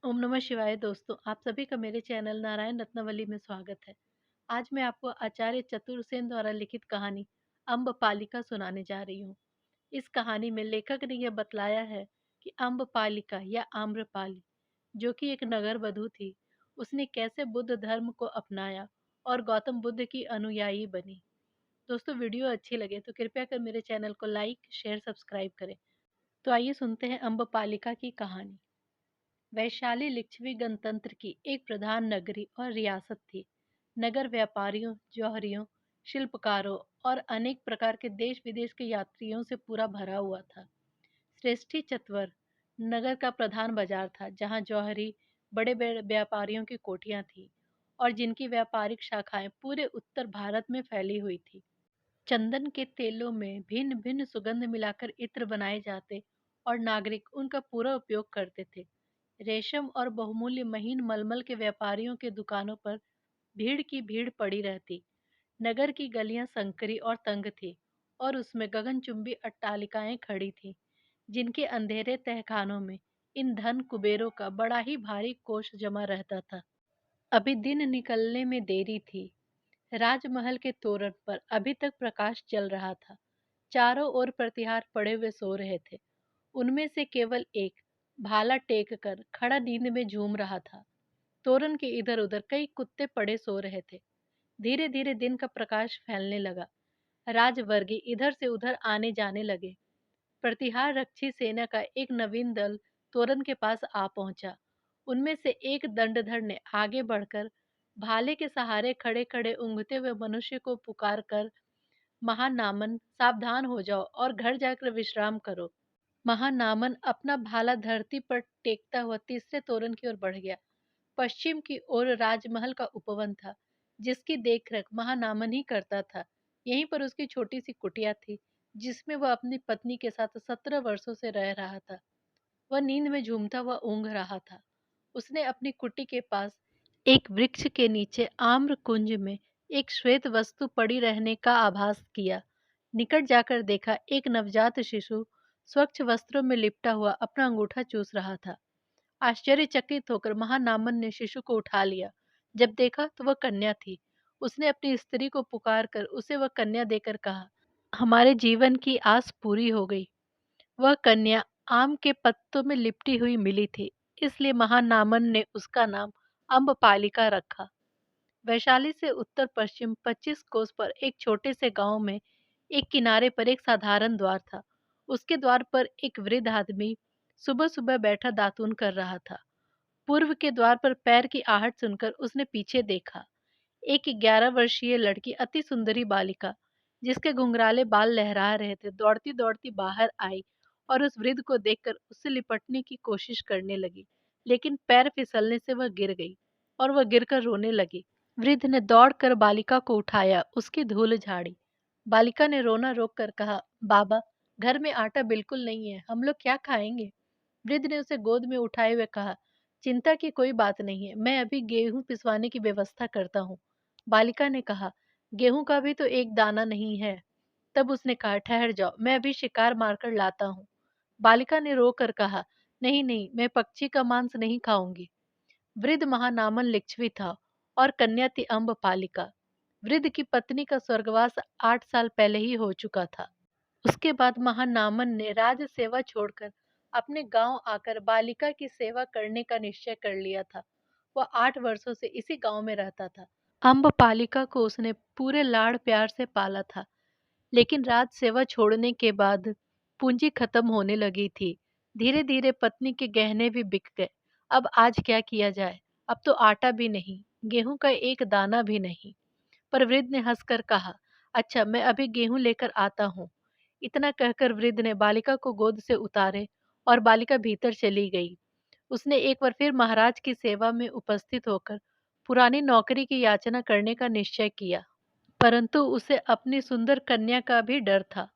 ओम नमः शिवाय दोस्तों, आप सभी का मेरे चैनल नारायण रत्नावली में स्वागत है। आज मैं आपको आचार्य चतुरसेन द्वारा लिखित कहानी अम्बपालिका सुनाने जा रही हूँ। इस कहानी में लेखक ने यह बतलाया है कि अम्बपालिका या आम्रपाली, जो कि एक नगर वधू थी, उसने कैसे बुद्ध धर्म को अपनाया और गौतम बुद्ध की अनुयायी बनी। दोस्तों, वीडियो अच्छी लगे तो कृपया कर मेरे चैनल को लाइक, शेयर, सब्सक्राइब करें। तो आइए सुनते हैं अम्बपालिका की कहानी। वैशाली लिच्छवी गणतंत्र की एक प्रधान नगरी और रियासत थी। नगर व्यापारियों, जौहरियों, शिल्पकारों और अनेक प्रकार के देश विदेश के यात्रियों से पूरा भरा हुआ था। श्रेष्ठी चत्वर नगर का प्रधान बाजार था, जहां जौहरी बड़े बड़े व्यापारियों की कोठियां थीं और जिनकी व्यापारिक शाखाएं पूरे उत्तर भारत में फैली हुई थी। चंदन के तेलों में भिन्न भिन्न सुगंध मिलाकर इत्र बनाए जाते और नागरिक उनका पूरा उपयोग करते थे। रेशम और बहुमूल्य महीन मलमल के व्यापारियों के दुकानों पर भीड़ की भीड़ पड़ी रहती। नगर की गलियां संकरी और तंग थी और उसमें गगनचुंबी अट्टालिकाएं खड़ी थीं, जिनके अंधेरे तहखानों में इन धन कुबेरों का बड़ा ही भारी कोष जमा रहता था। अभी दिन निकलने में देरी थी। राजमहल के तोरण पर अभी तक प्रकाश चल रहा था। चारों ओर प्रतिहार पड़े हुए सो रहे थे। उनमें से केवल एक भाला टेक कर खड़ा नींद में झूम रहा था। तोरण के इधर उधर कई कुत्ते पड़े सो रहे थे। धीरे धीरे दिन का प्रकाश फैलने लगा। राजवर्गी इधर से उधर आने जाने लगे। प्रतिहार रक्षी सेना का एक नवीन दल तोरण के पास आ पहुंचा। उनमें से एक दंडधर ने आगे बढ़कर भाले के सहारे खड़े खड़े ऊँघते हुए मनुष्य को पुकार कर, महानामन, सावधान हो जाओ और घर जाकर विश्राम करो। महानामन अपना भाला धरती पर टेकता हुआ तीसरे तोरण की ओर बढ़ गया। पश्चिम की ओर राजमहल का उपवन था, जिसकी देखरेख महानामन ही करता था। यहीं पर उसकी छोटी सी कुटिया थी, जिसमें वह अपनी पत्नी के साथ 17 वर्षों से रह रहा था। वह नींद में झूमता हुआ ऊँघ रहा था। उसने अपनी कुटी के पास एक वृक्ष के नीचे आम्र कुंज में एक श्वेत वस्तु पड़ी रहने का आभास किया। निकट जाकर देखा, एक नवजात शिशु स्वच्छ वस्त्रों में लिपटा हुआ अपना अंगूठा चूस रहा था। आश्चर्यचकित होकर महानामन ने शिशु को उठा लिया। जब देखा तो वह कन्या थी। उसने अपनी स्त्री को पुकार कर उसे वह कन्या देकर कहा, हमारे जीवन की आस पूरी हो गई। वह कन्या आम के पत्तों में लिपटी हुई मिली थी, इसलिए महानामन ने उसका नाम अम्बपालिका रखा। वैशाली से उत्तर पश्चिम 25 कोस पर एक छोटे से गांव में एक किनारे पर एक साधारण द्वार था। उसके द्वार पर एक वृद्ध आदमी सुबह सुबह बैठा दातून कर रहा था। पूर्व के द्वार पर पैर की आहट सुनकर उसने पीछे देखा। एक 11 वर्षीय लड़की, अति सुंदरी बालिका, जिसके घुंघराले बाल लहरा रहे थे, दौड़ती दौड़ती बाहर आई और उस वृद्ध को देखकर उससे लिपटने की कोशिश करने लगी। लेकिन पैर फिसलने से वह गिर गई और वह गिरकर रोने लगी। वृद्ध ने दौड़कर बालिका को उठाया, उसकी धूल झाड़ी। बालिका ने रोना रोककर कहा, बाबा, घर में आटा बिल्कुल नहीं है, हम लोग क्या खाएंगे? वृद्ध ने उसे गोद में उठाए हुए कहा, चिंता की कोई बात नहीं है, मैं अभी गेहूं पिसवाने की व्यवस्था करता हूँ। बालिका ने कहा, गेहूं का भी तो एक दाना नहीं है। तब उसने कहा, ठहर जाओ, मैं अभी शिकार मारकर लाता हूँ। बालिका ने रोकर कहा, नहीं नहीं, मैं पक्षी का मांस नहीं खाऊंगी। वृद्ध महानामन लिच्छवी था और कन्या थी अम्बपालिका। वृद्ध की पत्नी का स्वर्गवास 8 साल पहले ही हो चुका था। उसके बाद महानामन ने राज सेवा छोड़कर अपने गांव आकर बालिका की सेवा करने का निश्चय कर लिया था। वह 8 वर्षों से इसी गांव में रहता था। अम्बपालिका को उसने पूरे लाड़ प्यार से पाला था, लेकिन राज सेवा छोड़ने के बाद पूंजी खत्म होने लगी थी। धीरे धीरे पत्नी के गहने भी बिक गए। अब आज क्या किया जाए? अब तो आटा भी नहीं, गेहूं का एक दाना भी नहीं। पर वृद्ध ने हंसकर कहा, अच्छा, मैं अभी गेहूं लेकर आता हूँ। इतना कहकर वृद्ध ने बालिका को गोद से उतारे और बालिका भीतर चली गई। उसने एक बार फिर महाराज की सेवा में उपस्थित होकर पुरानी नौकरी की याचना करने का निश्चय किया। परंतु उसे अपनी सुंदर कन्या का भी डर था।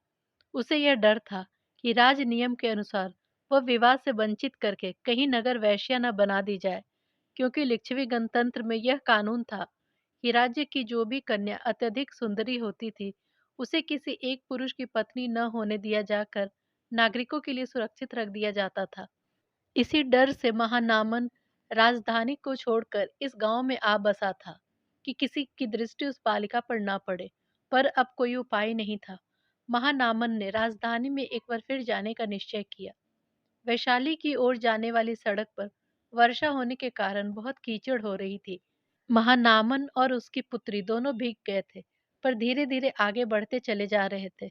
उसे यह डर था कि राज नियम के अनुसार वह विवाह से वंचित करके कहीं नगर वेश्या न बना दी जाए, क्योंकि लिच्छवी गणतंत्र में यह कानून था कि राज्य की जो भी कन्या अत्यधिक सुंदरी होती थी, उसे किसी एक पुरुष की पत्नी न होने दिया जाकर नागरिकों के लिए सुरक्षित रख दिया जाता था। इसी डर से महानामन राजधानी को छोड़कर इस गांव में आ बसा था कि किसी की दृष्टि उस बालिका पर ना पड़े। पर अब कोई उपाय नहीं था। महानामन ने राजधानी में एक बार फिर जाने का निश्चय किया। वैशाली की ओर जाने वाली सड़क पर वर्षा होने के कारण बहुत कीचड़ हो रही थी। महानामन और उसकी पुत्री दोनों भीग गए थे, पर धीरे धीरे आगे बढ़ते चले जा रहे थे।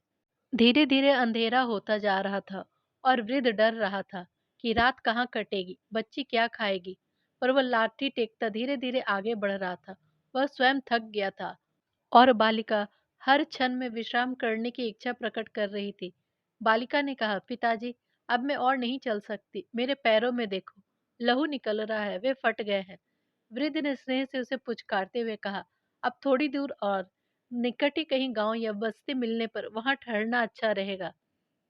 धीरे धीरे अंधेरा होता जा रहा था और वृद्ध डर रहा था कि रात कहाँ कटेगी, बच्ची क्या खाएगी। पर वह लाठी टेकता धीरे धीरे आगे बढ़ रहा था। वह स्वयं थक गया था और बालिका हर क्षण में विश्राम करने की इच्छा प्रकट कर रही थी। बालिका ने कहा, पिताजी, अब मैं और नहीं चल सकती। मेरे पैरों में देखो, लहू निकल रहा है, वे फट गए हैं। वृद्ध ने स्नेह से उसे पुचकारते हुए कहा, अब थोड़ी दूर और, निकट ही कहीं गांव या बस्ती मिलने पर वहां ठहरना अच्छा रहेगा।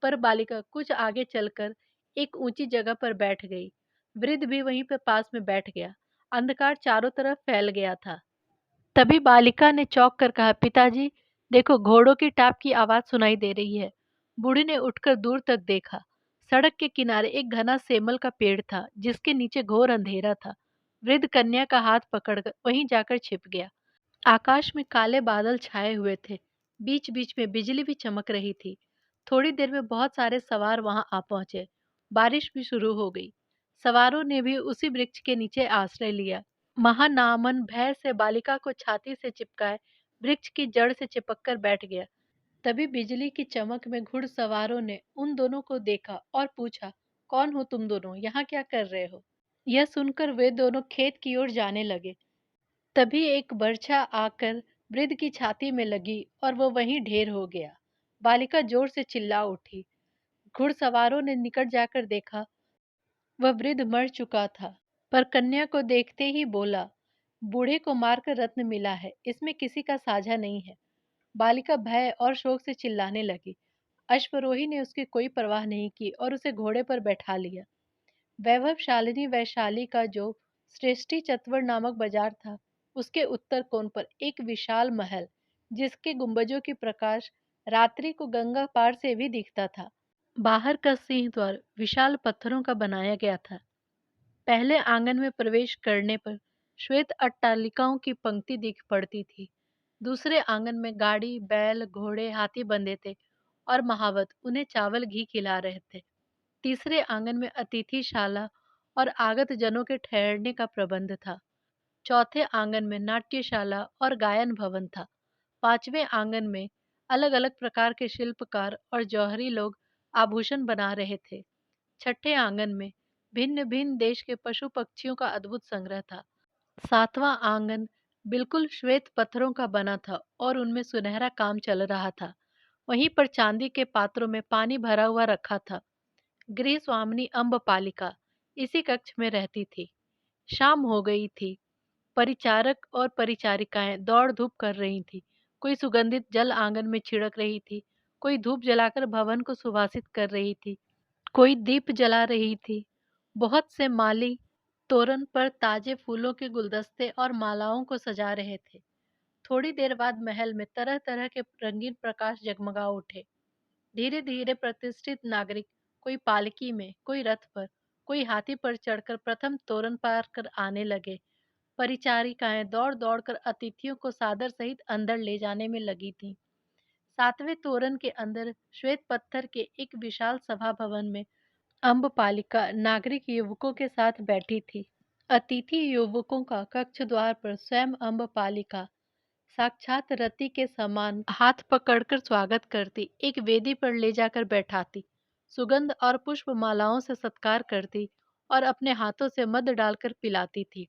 पर बालिका कुछ आगे चलकर एक ऊंची जगह पर बैठ गई। वृद्ध भी वहीं पर पास में बैठ गया। अंधकार चारों तरफ फैल गया था। तभी बालिका ने चौंक कर कहा, पिताजी, देखो, घोड़ों की टाप की आवाज सुनाई दे रही है। बूढ़ी ने उठकर दूर तक देखा। सड़क के किनारे एक घना सेमल का पेड़ था, जिसके नीचे घोर अंधेरा था। वृद्ध कन्या का हाथ पकड़कर वहीं जाकर छिप गया। आकाश में काले बादल छाए हुए थे। बीच बीच में बिजली भी चमक रही थी। थोड़ी देर में बहुत सारे सवार वहां आ पहुंचे। बारिश भी शुरू हो गई। सवारों ने भी उसी वृक्ष के नीचे आश्रय लिया। महानामन भय से बालिका को छाती से चिपकाए वृक्ष की जड़ से चिपक कर बैठ गया। तभी बिजली की चमक में घुड़सवारों ने उन दोनों को देखा और पूछा, कौन हो तुम दोनों, यहाँ क्या कर रहे हो? यह सुनकर वे दोनों खेत की ओर जाने लगे। तभी एक बर्छा आकर वृद्ध की छाती में लगी और वह वहीं ढेर हो गया। बालिका जोर से चिल्ला उठी। घुड़सवारों ने निकट जाकर देखा, वह वृद्ध मर चुका था। पर कन्या को देखते ही बोला, बूढ़े को मारकर रत्न मिला है, इसमें किसी का साझा नहीं है। बालिका भय और शोक से चिल्लाने लगी। अश्वरोही ने उसकी कोई परवाह नहीं की और उसे घोड़े पर बैठा लिया। वैभवशालिनी वैशाली का जो श्रेष्ठी चतवर नामक बाजार था, उसके उत्तर कोण पर एक विशाल महल, जिसके गुंबजों की प्रकाश रात्रि को गंगा पार से भी दिखता था। बाहर का सिंह द्वार विशाल पत्थरों का बनाया गया था। पहले आंगन में प्रवेश करने पर श्वेत अट्टालिकाओं की पंक्ति दिख पड़ती थी। दूसरे आंगन में गाड़ी, बैल, घोड़े, हाथी बंधे थे और महावत उन्हें चावल घी खिला रहे थे। तीसरे आंगन में अतिथिशाला और आगत जनों के ठहरने का प्रबंध था। चौथे आंगन में नाट्यशाला और गायन भवन था। पांचवें आंगन में अलग अलग प्रकार के शिल्पकार और जौहरी लोग आभूषण बना रहे थे। छठे आंगन में भिन्न भिन्न देश के पशु पक्षियों का अद्भुत संग्रह था। सातवां आंगन बिल्कुल श्वेत पत्थरों का बना था और उनमें सुनहरा काम चल रहा था। वहीं पर चांदी के पात्रों में पानी भरा हुआ रखा था। गृह स्वामिनी अम्बपालिका इसी कक्ष में रहती थी। शाम हो गई थी। परिचारक और परिचारिकाएं दौड़ धूप कर रही थी। कोई सुगंधित जल आंगन में छिड़क रही थी, कोई धूप जलाकर भवन को सुवासित कर रही थी, कोई दीप जला रही थी। बहुत से माली तोरण पर ताजे फूलों के गुलदस्ते और मालाओं को सजा रहे थे। थोड़ी देर बाद महल में तरह तरह के रंगीन प्रकाश जगमगा उठे। धीरे धीरे प्रतिष्ठित नागरिक, कोई पालकी में, कोई रथ पर, कोई हाथी पर चढ़कर प्रथम तोरण पार कर आने लगे। परिचारिकाएं दौड़ दौड़कर अतिथियों को सादर सहित अंदर ले जाने में लगी थीं। सातवें तोरण के अंदर श्वेत पत्थर के एक विशाल सभा भवन में अम्बपालिका नागरिक युवकों के साथ बैठी थी। अतिथि युवकों का कक्ष द्वार पर स्वयं अम्बपालिका साक्षात रति के समान हाथ पकड़कर स्वागत करती, एक वेदी पर ले जाकर बैठाती, सुगंध और पुष्प मालाओं से सत्कार करती और अपने हाथों से मध डालकर पिलाती थी।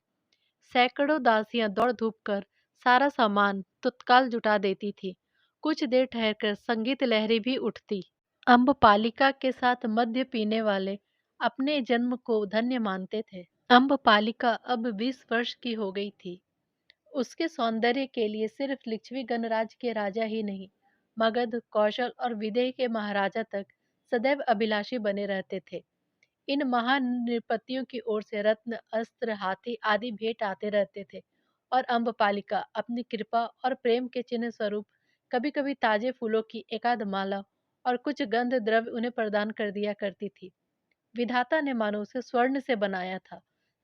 सैकड़ों दासियां दौड़ धूप कर सारा सामान तत्काल जुटा देती थी। कुछ देर ठहरकर संगीत लहरी भी उठती। अम्बपालिका के साथ मद्य पीने वाले अपने जन्म को धन्य मानते थे। अम्बपालिका अब 20 वर्ष की हो गई थी। उसके सौंदर्य के लिए सिर्फ लिच्छवी गणराज्य के राजा ही नहीं, मगध, कौशल और विदेह के महाराजा तक सदैव अभिलाषी बने रहते थे। इन महान नृपतियों की ओर से रत्न, अस्त्र, हाथी आदि भेंट आते रहते थे और अम्बपालिका अपनी कृपा और प्रेम के चिन्ह स्वरूप कभी कभी ताजे फूलों की एकाध माला और कुछ गंध द्रव्य उन्हें प्रदान कर दिया करती थी। विधाता ने मानो उसे स्वर्ण से बनाया था।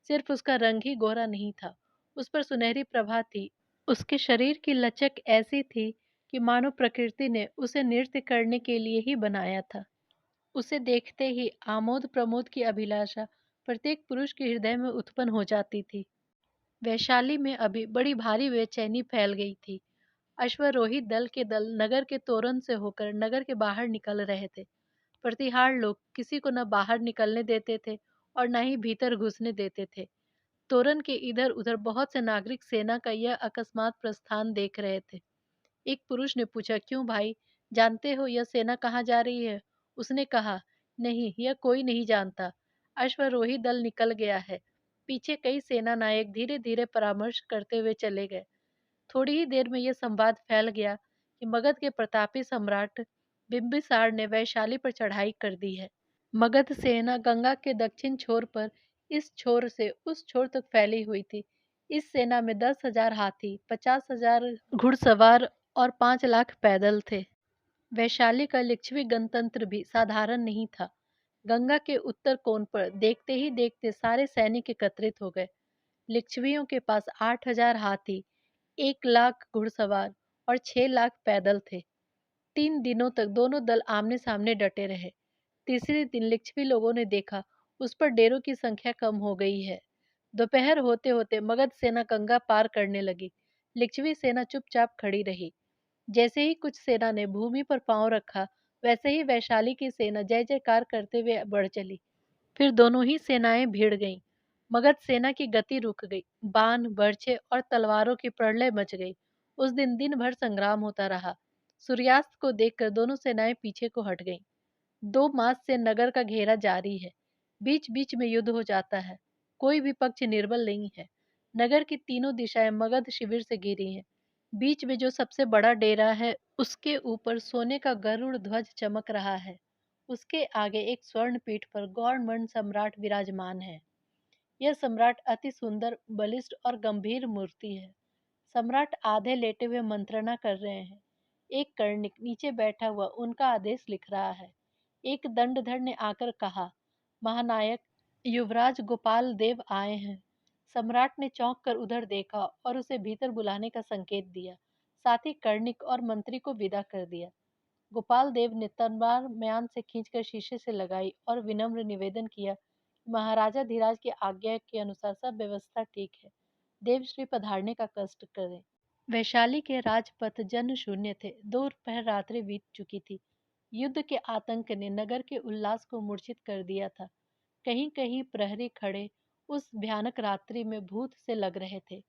सिर्फ उसका रंग ही गोरा नहीं था, उस पर सुनहरी प्रभा थी। उसके शरीर की लचक ऐसी थी कि मानो प्रकृति ने उसे नृत्य करने के लिए ही बनाया था। उसे देखते ही आमोद प्रमोद की अभिलाषा प्रत्येक पुरुष के हृदय में उत्पन्न हो जाती थी। वैशाली में अभी बड़ी भारी बेचैनी फैल गई थी। अश्वरोही दल के दल नगर के तोरण से होकर नगर के बाहर निकल रहे थे। प्रतिहार लोग किसी को न बाहर निकलने देते थे और न ही भीतर घुसने देते थे। तोरण के इधर उधर बहुत से नागरिक सेना का यह अकस्मात प्रस्थान देख रहे थे। एक पुरुष ने पूछा, क्यों भाई, जानते हो यह सेना कहाँ जा रही है? उसने कहा, नहीं, यह कोई नहीं जानता। अश्वरोही दल निकल गया है। पीछे कई सेना नायक धीरे धीरे परामर्श करते हुए चले गए। थोड़ी ही देर में यह संवाद फैल गया कि मगध के प्रतापी सम्राट बिंबिसार ने वैशाली पर चढ़ाई कर दी है। मगध सेना गंगा के दक्षिण छोर पर इस छोर से उस छोर तक फैली हुई थी। इस सेना में 10,000 हाथी, 50,000 घुड़सवार और 5 लाख पैदल थे। वैशाली का लिच्छवी गणतंत्र भी साधारण नहीं था। गंगा के उत्तर कोण पर देखते ही देखते सारे सैनिक एकत्रित हो गए। लिच्छवियों के पास 8,000 हाथी, 1 लाख घुड़सवार और 6 लाख पैदल थे। 3 दिनों तक दोनों दल आमने सामने डटे रहे। तीसरे दिन लिच्छवी लोगों ने देखा उस पर डेरों की संख्या कम हो गई है। दोपहर होते होते मगध सेना गंगा पार करने लगी। लिच्छवी सेना चुपचाप खड़ी रही। जैसे ही कुछ सेना ने भूमि पर पांव रखा, वैसे ही वैशाली की सेना जय जयकार करते हुए बढ़ चली। फिर दोनों ही सेनाएं भिड़ गईं। मगध सेना की गति रुक गई। बाण, बर्छे और तलवारों की प्रलय मच गई। उस दिन दिन भर संग्राम होता रहा। सूर्यास्त को देखकर दोनों सेनाएं पीछे को हट गईं। 2 मास से नगर का घेरा जारी है। बीच बीच में युद्ध हो जाता है। कोई भी पक्ष निर्बल नहीं है। नगर की तीनों दिशाएं मगध शिविर से घिरी हैं। बीच में जो सबसे बड़ा डेरा है, उसके ऊपर सोने का गरुड़ ध्वज चमक रहा है। उसके आगे एक स्वर्ण पीठ पर गौरमंड सम्राट विराजमान है। यह सम्राट अति सुंदर, बलिष्ठ और गंभीर मूर्ति है। सम्राट आधे लेटे हुए मंत्रणा कर रहे हैं। एक कर्णिक नीचे बैठा हुआ उनका आदेश लिख रहा है। एक दंडधर ने आकर कहा, महानायक, युवराज गोपाल देव आए हैं। सम्राट ने चौंक कर उधर देखा और उसे भीतर बुलाने का संकेत दिया। साथ ही कर्णिक और मंत्री को विदा कर दिया। गोपाल देव ने तलवार म्यान से खींचकर शीशे से लगाई और विनम्र निवेदन किया, महाराजा धीराज की आज्ञा के अनुसार सब व्यवस्था ठीक है। देवश्री पधारने का कष्ट करें। वैशाली के राजपथ जन शून्य थे। दोपहर रात्रि बीत चुकी थी। युद्ध के आतंक ने नगर के उल्लास को मूर्छित कर दिया था। कहीं कहीं प्रहरी खड़े उस भयानक रात्रि में भूत से लग रहे थे।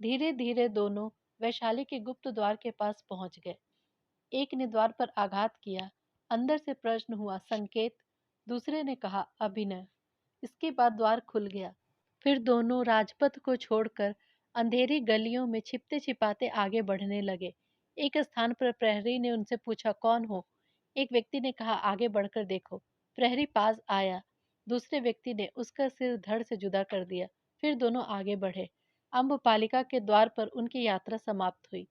धीरे धीरे दोनों वैशाली के गुप्त द्वार के पास पहुंच गए। एक ने द्वार पर आघात किया। अंदर से प्रश्न हुआ, संकेत। दूसरे ने कहा, अभिनय। इसके बाद द्वार खुल गया। फिर दोनों राजपथ को छोड़कर अंधेरी गलियों में छिपते छिपाते आगे बढ़ने लगे। एक स्थान पर प्रहरी ने उनसे पूछा, कौन हो? एक व्यक्ति ने कहा, आगे बढ़कर देखो। प्रहरी पास आया। दूसरे व्यक्ति ने उसका सिर धड़ से जुदा कर दिया। फिर दोनों आगे बढ़े। अम्बपालिका के द्वार पर उनकी यात्रा समाप्त हुई।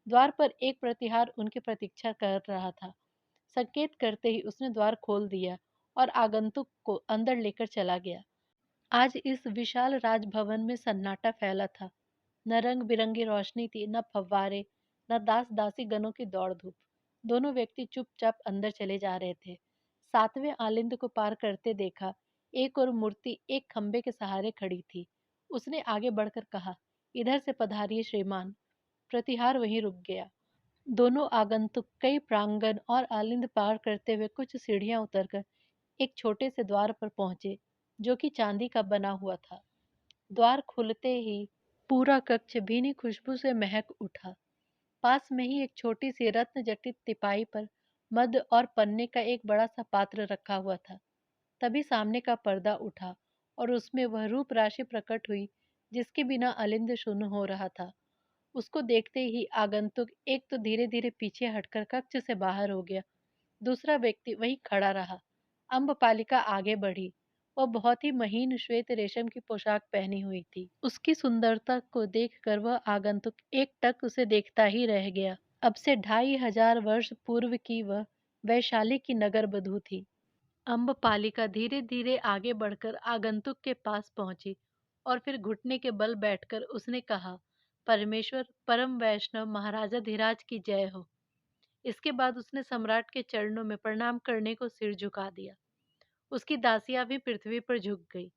द्वार पर एक प्रतिहार उनकी प्रतीक्षा कर रहा था। संकेत करते ही उसने द्वार खोल दिया और आगंतुक को अंदर लेकर चला गया। आज इस विशाल राजभवन में सन्नाटा फैला था। न रंग बिरंगी रोशनी थी, न फव्वारे, न दास दासी गणों की दौड़ धूप। दोनों व्यक्ति चुपचाप अंदर चले जा रहे थे। 7वें आलिंद को पार करते देखा। एक और मूर्ति एक खंबे के सहारे खड़ी थी। उसने आगे बढ़कर कहा, इधर से पधारिए श्रीमान। प्रतिहार वहीं रुक गया। दोनों आगंतुक कई प्रांगण और आलिंद पार करते हुए कुछ सीढ़ियां उतरकर एक छोटे से द्वार पर पहुंचे, जो कि चांदी का बना हुआ था। द्वार खुलते ही पूरा कक्ष भीनी खुशबू से महक उठा। पास में ही एक छोटी सी रत्न जटित तिपाई पर मध और पन्ने का एक बड़ा सा पात्र रखा हुआ था। तभी सामने का पर्दा उठा और उसमें वह रूप राशि प्रकट हुई जिसके बिना अलिंद शून्य हो रहा था। उसको देखते ही आगंतुक एक तो धीरे धीरे पीछे हटकर कक्ष से बाहर हो गया। दूसरा व्यक्ति वहीं खड़ा रहा। अम्बपालिका आगे बढ़ी। वह बहुत ही महीन श्वेत रेशम की पोशाक पहनी हुई थी। उसकी सुंदरता को देखकर वह आगंतुक एक टक उसे देखता ही रह गया। अब से 2,500 वर्ष पूर्व की वह वैशाली की नगर बधू थी। अम्बपालिका धीरे धीरे आगे बढ़कर आगंतुक के पास पहुंची। और फिर घुटने के बल बैठकर उसने कहा, परमेश्वर परम वैष्णव महाराजा धीराज की जय हो। इसके बाद उसने सम्राट के चरणों में प्रणाम करने को सिर झुका दिया। उसकी दासियां भी पृथ्वी पर झुक गई।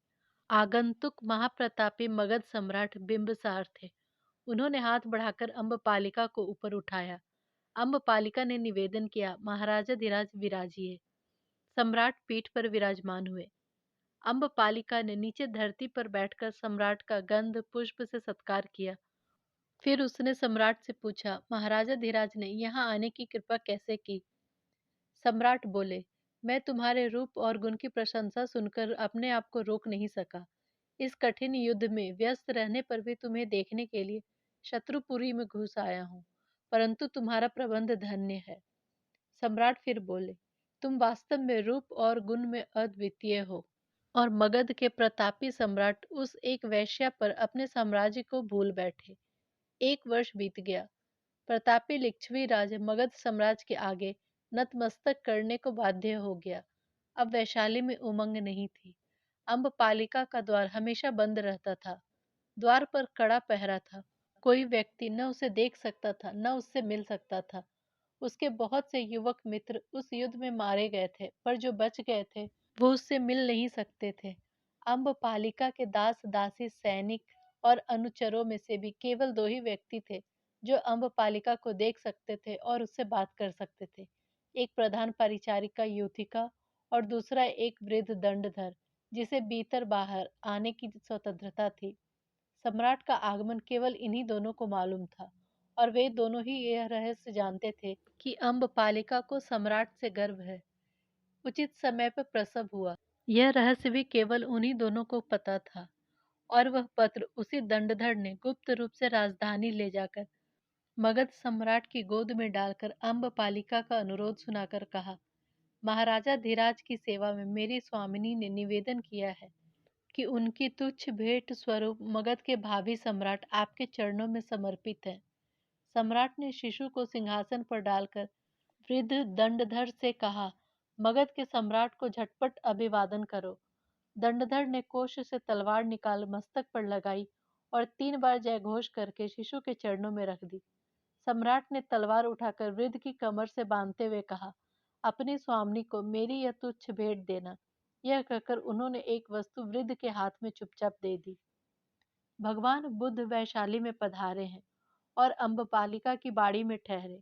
आगंतुक महाप्रतापी मगध सम्राट बिंबिसार थे। उन्होंने हाथ बढ़ाकर अम्बपालिका को ऊपर उठाया। अम्बपालिका ने निवेदन किया, महाराजा धीराज विराजिए। सम्राट पीठ पर विराजमान हुए। अम्बपालिका ने नीचे धरती पर बैठकर सम्राट का गंध पुष्प से सत्कार किया। फिर उसने सम्राट से पूछा, महाराजा धीराज ने यहाँ आने की कृपा कैसे की? सम्राट बोले, मैं तुम्हारे रूप और गुण की प्रशंसा सुनकर अपने आप को रोक नहीं सका। इस कठिन युद्ध में व्यस्त रहने पर भी तुम्हें देखने के लिए शत्रुपुरी में घुस आया हूँ, परंतु तुम्हारा प्रबंध धन्य है। सम्राट फिर बोले, तुम वास्तव में रूप और गुण में अद्वितीय हो। और मगध के प्रतापी सम्राट उस एक वेश्या पर अपने साम्राज्य को भूल बैठे। 1 वर्ष बीत गया। प्रतापी लिच्छवी राज मगध साम्राज्य के आगे नतमस्तक करने को बाध्य हो गया। अब वैशाली में उमंग नहीं थी। अम्बपालिका का द्वार हमेशा बंद रहता था। द्वार पर कड़ा पहरा था। कोई व्यक्ति न उसे देख सकता था, न उससे मिल सकता था। उसके बहुत से युवक मित्र उस युद्ध में मारे गए थे, पर जो बच गए थे वो उससे मिल नहीं सकते थे। अम्बपालिका के दास दासी, सैनिक और अनुचरों में से भी केवल 2 ही व्यक्ति थे जो अम्बपालिका को देख सकते थे और उससे बात कर सकते थे। एक प्रधान परिचारिका युथिका और दूसरा एक वृद्ध दंडधर, जिसे भीतर बाहर आने की स्वतंत्रता थी। सम्राट का आगमन केवल इन्हीं दोनों को मालूम था, और वे दोनों ही यह रहस्य जानते थे कि अम्बपालिका को सम्राट से गर्व है। उचित समय पर प्रसव हुआ। यह रहस्य भी केवल उन्हीं दोनों को पता था। और वह पत्र उसी दंडधर ने गुप्त रूप से राजधानी ले जाकर मगध सम्राट की गोद में डालकर अम्बपालिका का अनुरोध सुनाकर कहा, महाराजा धीराज की सेवा में मेरी स्वामिनी ने निवेदन किया है कि उनकी तुच्छ भेंट स्वरूप मगध के भावी सम्राट आपके चरणों में समर्पित है। सम्राट ने शिशु को सिंहासन पर डालकर वृद्ध दंडधर से कहा, मगध के सम्राट को झटपट अभिवादन करो। दंडधर ने कोष से तलवार निकाल मस्तक पर लगाई और 3 बार जयघोष करके शिशु के चरणों में रख दी। सम्राट ने तलवार उठाकर वृद्ध की कमर से बांधते हुए कहा, अपनी स्वामिनी को मेरी यह तुच्छ भेंट देना। यह कहकर उन्होंने एक वस्तु वृद्ध के हाथ में चुपचाप दे दी। भगवान बुद्ध वैशाली में पधारे हैं और अम्बपालिका की बाड़ी में ठहरे।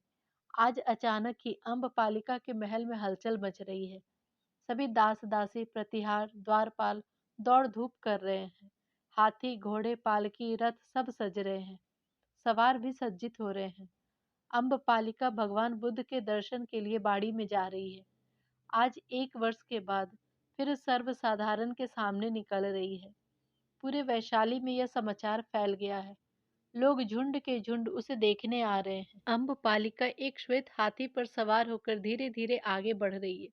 आज अचानक ही अम्बपालिका के महल में हलचल मच रही है। सभी दास दासी, प्रतिहार, द्वारपाल दौड़ धूप कर रहे हैं। हाथी, घोड़े, पालकी, रथ सब सज रहे हैं। सवार भी सज्जित हो रहे हैं। अम्बपालिका भगवान बुद्ध के दर्शन के लिए बाड़ी में जा रही है। आज 1 वर्ष के बाद फिर सर्वसाधारण के सामने निकल रही है। पूरे वैशाली में यह समाचार फैल गया है। लोग झुंड के झुंड उसे देखने आ रहे हैं। अम्बपालिका एक श्वेत हाथी पर सवार होकर धीरे धीरे आगे बढ़ रही है।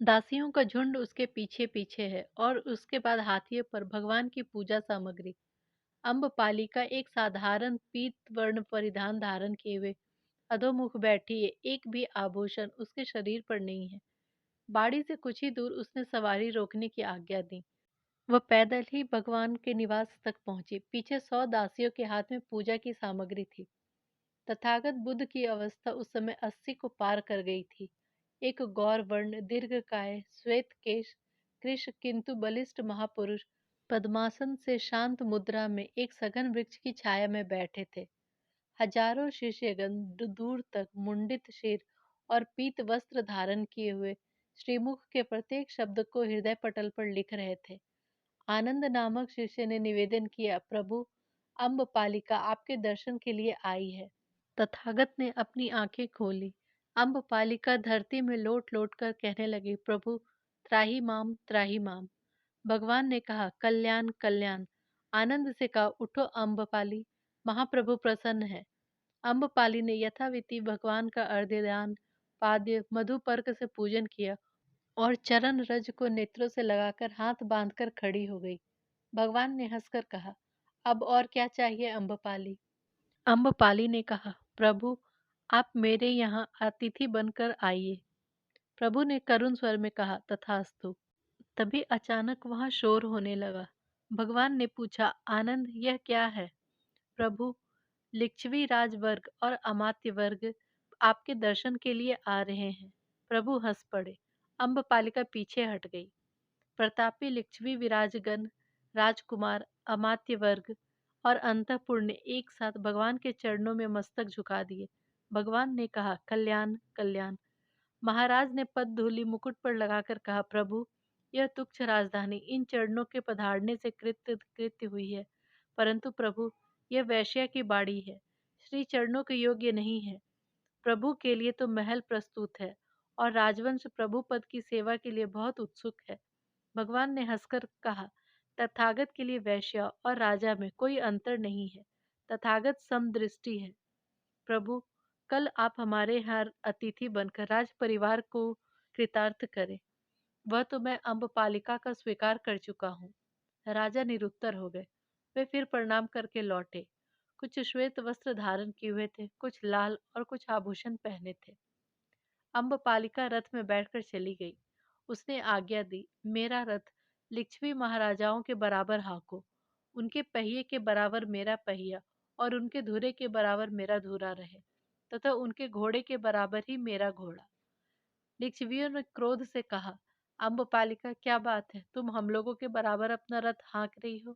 दासियों का झुंड उसके पीछे पीछे है और उसके बाद हाथियों पर भगवान की पूजा सामग्री। अम्बपालिका एक साधारण पीत वर्ण परिधान धारण किए हुए अधोमुख बैठी है। एक भी आभूषण उसके शरीर पर नहीं है। बाड़ी से कुछ ही दूर उसने सवारी रोकने की आज्ञा दी। वह पैदल ही भगवान के निवास तक पहुंची। पीछे 100 दासियों के हाथ में पूजा की सामग्री थी। तथागत बुद्ध की अवस्था उस समय 80 को पार कर गई थी। एक गौर वर्ण, दीर्घकाय, श्वेत केश, कृश किंतु बलिष्ठ महापुरुष पद्मासन से शांत मुद्रा में एक सघन वृक्ष की छाया में बैठे थे। हजारों शिष्यगण दूर तक मुंडित सिर और पीत वस्त्र धारण किए हुए श्रीमुख के प्रत्येक शब्द को हृदय पटल पर लिख रहे थे। आनंद नामक शिष्य ने निवेदन किया, प्रभु, अम्बपालिका आपके दर्शन के लिए आई है। तथागत ने अपनी आंखें खोली। अम्बपालिका धरती में लोट लोट कर कहने लगी, प्रभु, त्राही माम, त्राही माम। भगवान ने कहा, कल्याण कल्याण। आनंद से कहा, उठो अम्बपाली, महाप्रभु प्रसन्न है। अम्बपाली ने यथाविधि भगवान का अर्घ्यदान, पाद्य मधुपर्क से पूजन किया और चरण रज को नेत्रों से लगाकर हाथ बांधकर खड़ी हो गई। भगवान ने हंसकर कहा, अब और क्या चाहिए अम्बपाली? अम्बपाली ने कहा, प्रभु, आप मेरे यहाँ अतिथि बनकर आइए। प्रभु ने करुण स्वर में कहा, तथास्तु। तभी अचानक वहां शोर होने लगा। भगवान ने पूछा, आनंद यह क्या है? प्रभु, लिच्छवी राजवर्ग और अमात्य वर्ग आपके दर्शन के लिए आ रहे हैं। प्रभु हंस पड़े। अम्बपालिका पीछे हट गई। प्रतापी लिच्छवी विराजगण, राजकुमार, अमात्य वर्ग और अंतःपुर ने एक साथ भगवान के चरणों में मस्तक झुका दिए। भगवान ने कहा, कल्याण कल्याण। महाराज ने पद धूलि मुकुट पर लगाकर कहा, प्रभु, यह तुच्छ राजधानी इन चरणों के पधारने से कृत्य कृत्य हुई है, परंतु प्रभु, यह वैश्या की बाड़ी है, श्री चरणों के योग्य नहीं है। प्रभु के लिए तो महल प्रस्तुत है और राजवंश प्रभु पद की सेवा के लिए बहुत उत्सुक है। भगवान ने हंसकर कहा, तथागत के लिए वैश्या और राजा में कोई अंतर नहीं है। तथागत समदृष्टि है। प्रभु, कल आप हमारे यहाँ अतिथि बनकर राज परिवार को कृतार्थ करें। वह तो मैं अम्बपालिका का स्वीकार कर चुका हूँ। राजा निरुत्तर हो गए। वे फिर प्रणाम करके लौटे। कुछ श्वेत वस्त्र धारण किए हुए थे, कुछ लाल और कुछ आभूषण पहने थे। अम्बपालिका रथ में बैठकर चली गई। उसने आज्ञा दी, मेरा रथ लिच्छवी महाराजाओं के बराबर हाँको, उनके पहिए के बराबर मेरा पहिया और उनके धुरे के बराबर मेरा धुरा रहे, तथा उनके घोड़े के बराबर ही मेरा घोड़ा। लिच्छवियों ने क्रोध से कहा, अम्बपालिका क्या बात है, तुम हम लोगों के बराबर अपना रथ हाँक रही हो?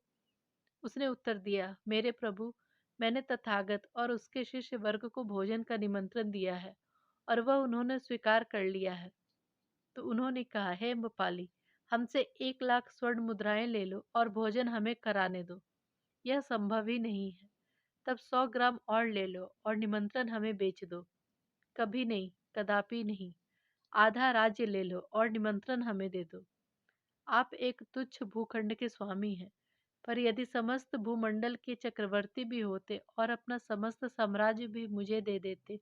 उसने उत्तर दिया, मेरे प्रभु, मैंने तथागत और उसके शिष्य वर्ग को भोजन का निमंत्रण दिया है और वह उन्होंने स्वीकार कर लिया है। तो उन्होंने कहा, हे अम्बपाली, हमसे 1 लाख स्वर्ण मुद्राएं ले लो और भोजन हमें कराने दो। यह संभव ही नहीं है। तब 100 ग्राम और ले लो और निमंत्रण हमें बेच दो। कभी नहीं, कदापि नहीं। आधा राज्य ले लो और निमंत्रण हमें दे दो। आप एक तुच्छ भूखंड के स्वामी हैं, पर यदि समस्त भूमंडल के चक्रवर्ती भी होते और अपना समस्त साम्राज्य भी मुझे दे देते,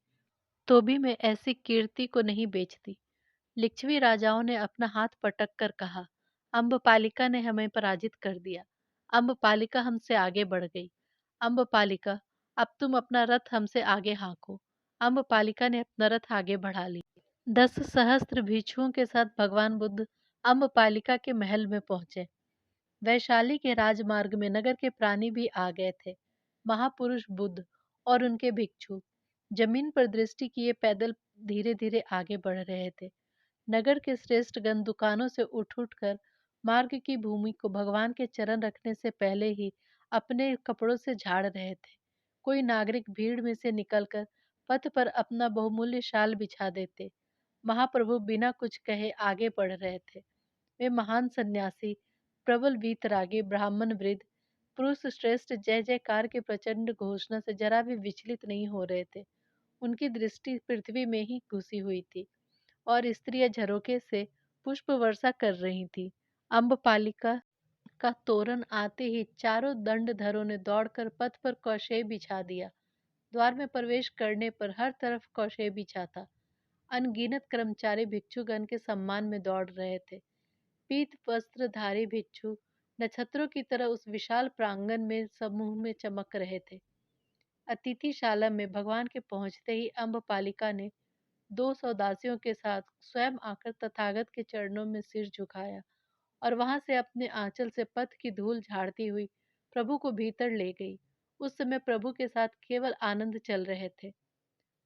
तो भी मैं ऐसी कीर्ति को नहीं बेचती। लिच्छवी राजाओं ने अपना हाथ पटक कर कहा, अम्बपालिका ने हमें पराजित कर दिया। अम्बपालिका हमसे आगे बढ़ गई। अम्बपालिका, अब तुम अपना रथ हमसे आगे हाँको। अम्बपालिका ने अपना रथ आगे बढ़ा लिया। 10 सहस्त्र भिक्षुओं के साथ भगवान बुद्ध अम्बपालिका के महल में पहुंचे। वैशाली के राजमार्ग में नगर के प्राणी भी आ गए थे। महापुरुष बुद्ध और उनके भिक्षु जमीन पर दृष्टि किए पैदल धीरे धीरे आगे बढ़ रहे थे। नगर के श्रेष्ठ गण दुकानों से उठ उठ कर मार्ग की भूमि को भगवान के चरण रखने से पहले ही अपने कपड़ों से झाड़ रहे थे। कोई नागरिक भीड़ में से निकलकर पथ पर अपना बहुमूल्य शाल बिछा देते। महाप्रभु बिना कुछ कहे आगे बढ़ रहे थे। वे महान सन्यासी, प्रबल वीतरागी, ब्राह्मण वृद्ध, पुरुष श्रेष्ठ जय जयकार के प्रचंड घोषणा से जरा भी विचलित नहीं हो रहे थे। उनकी दृष्टि पृथ्वी में ही घुसी हुई थी और स्त्रियां झरोखे से पुष्प वर्षा कर रही थी। अम्बपालिका का तोरण आते ही चारों दंडधरों ने दौड़कर पथ पर कौशेय बिछा दिया। द्वार में प्रवेश करने पर हर तरफ कौशेय बिछा था। अनगिनत कर्मचारी भिक्षुगण के सम्मान में दौड़ रहे थे। पीत वस्त्रधारी भिक्षु नक्षत्रों की तरह उस विशाल प्रांगण में समूह में चमक रहे थे। अतिथिशाला में भगवान के पहुंचते ही अम्बपालिका ने 200 दासियों के साथ स्वयं आकर तथागत के चरणों में सिर झुकाया और वहां से अपने आंचल से पथ की धूल झाड़ती हुई प्रभु को भीतर ले गई। उस समय प्रभु के साथ केवल आनंद चल रहे थे।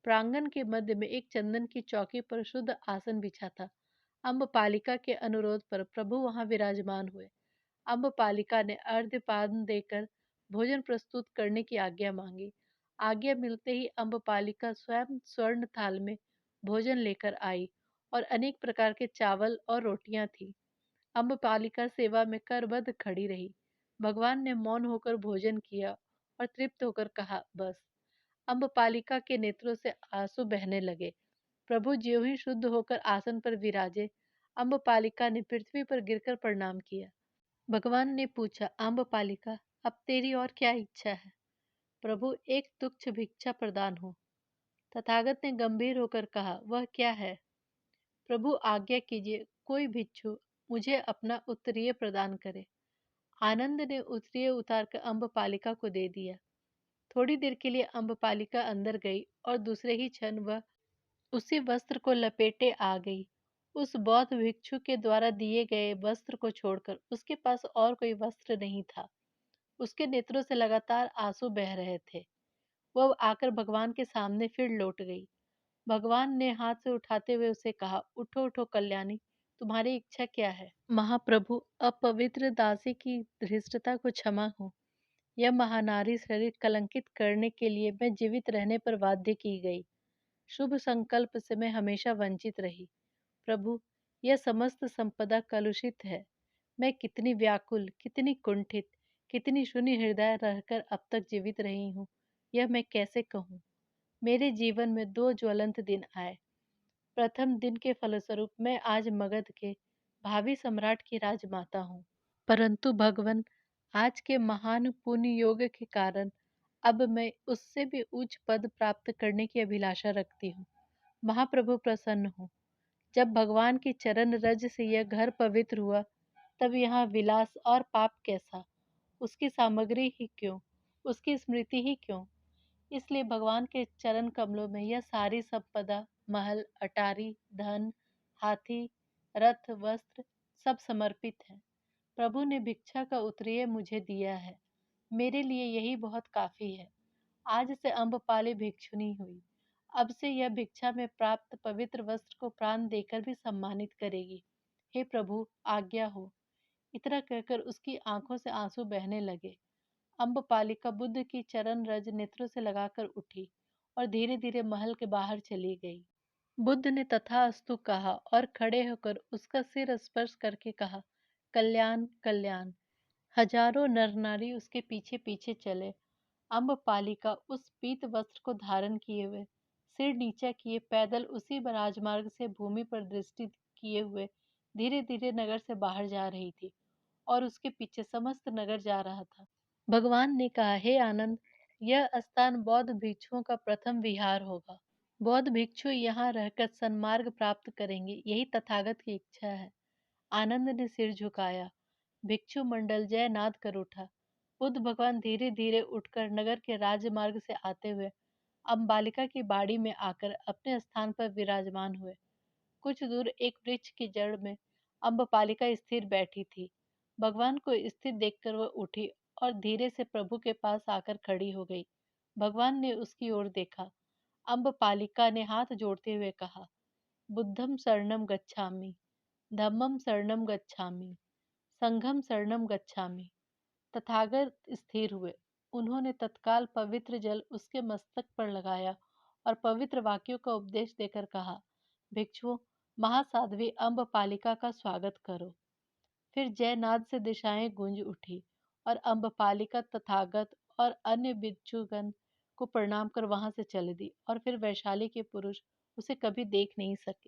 प्रांगण के मध्य में एक चंदन की चौकी पर शुद्ध आसन बिछा था। अम्बपालिका के अनुरोध पर प्रभु वहां विराजमान हुए। अम्बपालिका ने अर्घ्यपान देकर भोजन प्रस्तुत करने की आज्ञा मांगी। आज्ञा मिलते ही अम्बपालिका स्वयं स्वर्ण थाल में भोजन लेकर आई और अनेक प्रकार के चावल और रोटियां थी। अम्बपालिका सेवा में करबद्ध खड़ी रही। भगवान ने मौन होकर भोजन किया और तृप्त होकर कहा, बस। अम्बपालिका के नेत्रों से आंसू बहने लगे। प्रभु ज्यों ही शुद्ध होकर आसन पर विराजे, अम्बपालिका ने पृथ्वी पर गिरकर प्रणाम किया। भगवान ने पूछा, अम्बपालिका, अब तेरी और क्या इच्छा है? प्रभु, एक तुच्छ भिक्षा प्रदान हो। तथागत ने गंभीर होकर कहा, वह क्या है? प्रभु, आज्ञा कीजिए, कोई भिक्षु मुझे अपना उत्तरीय प्रदान करे। आनंद ने उत्तरीय उतारकर अम्बपालिका को दे दिया। थोड़ी देर के लिए अम्बपालिका अंदर गई और दूसरे ही क्षण वह उसी वस्त्र को लपेटे आ गई उस बौद्ध भिक्षु के द्वारा दिए गए वस्त्र को छोड़कर उसके पास और कोई वस्त्र नहीं था। उसके नेत्रों से लगातार आंसू बह रहे थे। वह आकर भगवान के सामने फिर लौट गई। भगवान ने हाथ से उठाते हुए उसे कहा, उठो उठो कल्याणी, तुम्हारी इच्छा क्या है? महाप्रभु, अपवित्र दासी की धृष्टता को क्षमा हो। यह महानारी शरीर कलंकित करने के लिए मैं जीवित रहने पर बाध्य की गई। शुभ संकल्प से मैं हमेशा वंचित रही। प्रभु, यह समस्त संपदा कलुषित है। मैं कितनी व्याकुल, कितनी कुंठित, कितनी शून्य हृदय रहकर अब तक जीवित रही हूँ, यह मैं कैसे कहूँ। मेरे जीवन में दो ज्वलंत दिन आए। प्रथम दिन के फलस्वरूप मैं आज मगध के भावी सम्राट की राजमाता हूँ। परंतु भगवान, आज के महान पुण्य योग के कारण अब मैं उससे भी उच्च पद प्राप्त करने की अभिलाषा रखती हूँ। महाप्रभु प्रसन्न हो। जब भगवान की चरण रज से यह घर पवित्र हुआ, तब यहाँ विलास और पाप कैसा? उसकी सामग्री ही क्यों? उसकी स्मृति ही क्यों? इसलिए भगवान के चरण कमलों में यह सारी संपदा, महल, अटारी, धन, हाथी, रथ, वस्त्र सब समर्पित है। प्रभु ने भिक्षा का उत्तरीय मुझे दिया है। मेरे लिए यही बहुत काफी है। आज से अम्बपाली भिक्षुनी हुई। अब से यह भिक्षा में प्राप्त पवित्र वस्त्र को प्राण देकर भी सम्मानित करेगी। हे प्रभु, आज्ञा हो। इतना कहकर उसकी आंखों से आंसू बहने लगे। अम्बपालिका बुद्ध की चरण रज नेत्रों से लगाकर उठी और धीरे धीरे महल के बाहर चली गई। बुद्ध ने तथास्तु कहा और खड़े होकर उसका सिर स्पर्श करके कहा, कल्याण कल्याण। हजारों नर नारी उसके पीछे पीछे चले। अम्बपालिका उस पीत वस्त्र को धारण किए हुए, सिर नीचा किए पैदल उसी राजमार्ग से भूमि पर दृष्टि किए हुए धीरे धीरे नगर से बाहर जा रही थी और उसके पीछे समस्त नगर जा रहा था। भगवान ने कहा, हे आनंद, यह स्थान बौद्ध भिक्षुओं का प्रथम विहार होगा। बौद्ध भिक्षु यहाँ रहकर सन्मार्ग प्राप्त करेंगे, यही तथागत की इच्छा है। आनंद ने सिर झुकाया। भिक्षु मंडल जय नाद कर उठा। बुद्ध भगवान धीरे धीरे उठकर नगर के राजमार्ग से आते हुए अम्बालिका की बाड़ी में आकर अपने स्थान पर विराजमान हुए। कुछ दूर एक वृक्ष की जड़ में अम्बपालिका स्थिर बैठी थी। भगवान को स्थिर देखकर वह उठी और धीरे से प्रभु के पास आकर खड़ी हो गई। भगवान ने उसकी ओर देखा। अम्बपालिका ने हाथ जोड़ते हुए कहा, बुद्धम शरणम गच्छामि, धम्मम शरणम गच्छामि, संघम शरणम गच्छामि। तथागत स्थिर हुए। उन्होंने तत्काल पवित्र जल उसके मस्तक पर लगाया और पवित्र वाक्यों का उपदेश देकर कहा, भिक्षुओं, महासाध्वी अम्बपालिका का स्वागत करो। फिर जयनाद से दिशाएं गूंज उठी और अम्बपालिका तथागत और अन्य भिक्षुगण को प्रणाम कर वहां से चली दी और फिर वैशाली के पुरुष उसे कभी देख नहीं सके।